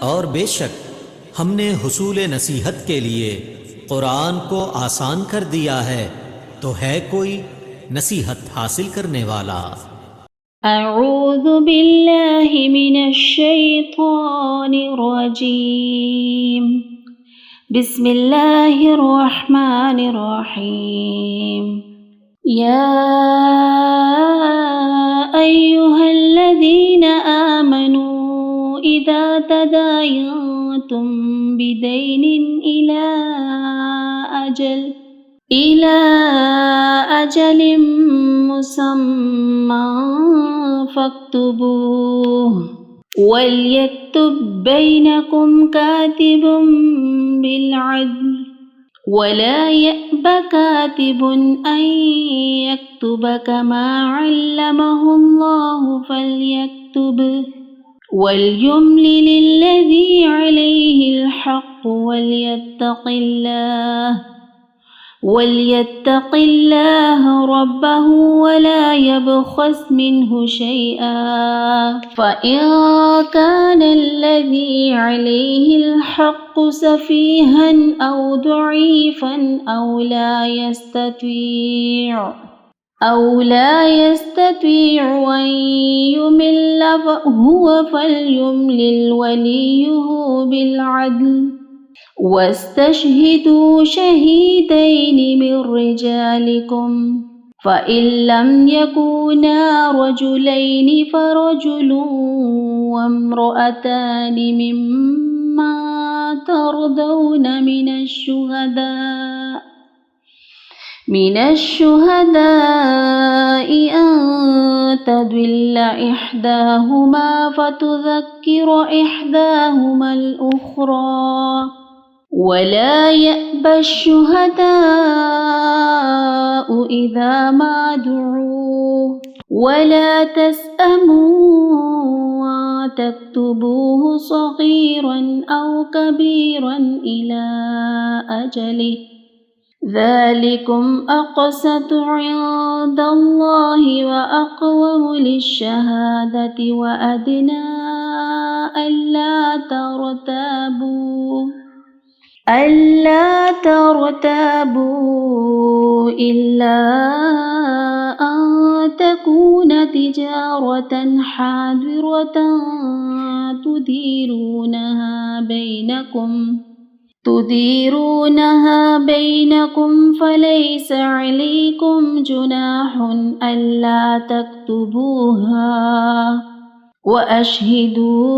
और बेशक हमने हुसूल नसीहत के लिए कुरान को आसान कर दिया है, तो है कोई नसीहत हासिल करने वाला। अऊज़ु बिल्लाहि मिनश शैतानिर रजीम। बिस्मिल्लाहिर रहमानिर रहीम। या अय्युहल्लज़ीना आमनू इज़ा तदायंतुम बिदैनिन इला अजलिम मुसम्मा फक्तुबूह वल्यक्तुब बैनकुम कातिबुम बिलअद्ल वला यअब कातिबुन अन यक्तुब कमा अल्लमहुल्लाहु फल्यक्तुब वल्युमलिलिल्लज़ी अलैहिल हक़्क़ु वल्यत्तक़िल्लाह रब्बहु वला यबख़स मिन्हु शैआ फ़इन कानल्लज़ी अलैहिल हक़्क़ु सफ़ीहन औ दअीफ़न औ ला यस्ततीअ अन युमिल्ल फल्युमलिल वलियुहु बिलअद्ल वस्तशहिदू शहीदैन मिन रिजालिकुम फ़इन लम यकूना रजुलैन फ़रजुलुन वम्रअतान मिम्मन तरदौन मिनश्शुहदाइ अन तदिल्ल इह्दाहुमा फ़तुज़क्किर इह्दाहुमा अल-उख़रा वला यअब अश-शुहदाउ इज़ा मा दुऊ वला तस्अमू अन तक्तुबूहु सग़ीरन औ कबीरन इला अजलिह ذلكم أقسط عند الله وأقوم للشهادة وأدنى ألا ترتابوا إلا أن تكون تجارة حاضرة تديرونها بينكم فليس عليكم جناح ألا تكتبوها وأشهدوا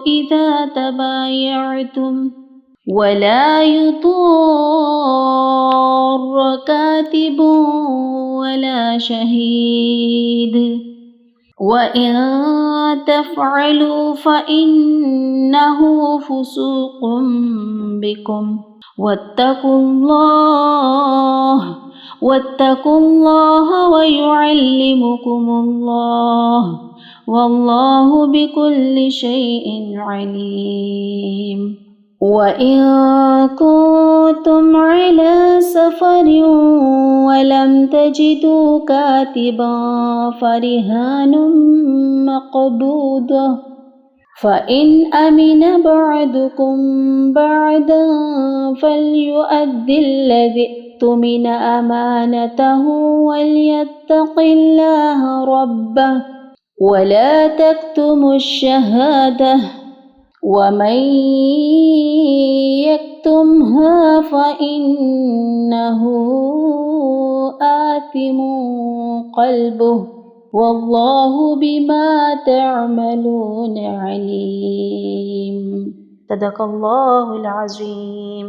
إذا تبايعتم ولا يضار كاتب ولا شهيد وإن تفعلوا فإنه فسوق بكم واتقوا الله ويعلمكم الله والله بكل شيء عليم وإن كنتم على سفر ولم تجدوا كاتبا فرهان مقبوضة فإن أمن بعضكم بعضا فليؤدي الذي اؤتمن أمانته وليتق الله ربه ولا تكتموا الشهادة ومن يكتمها فإنه آثم قلبه والله بما تعملون عليم صدق الله العظيم।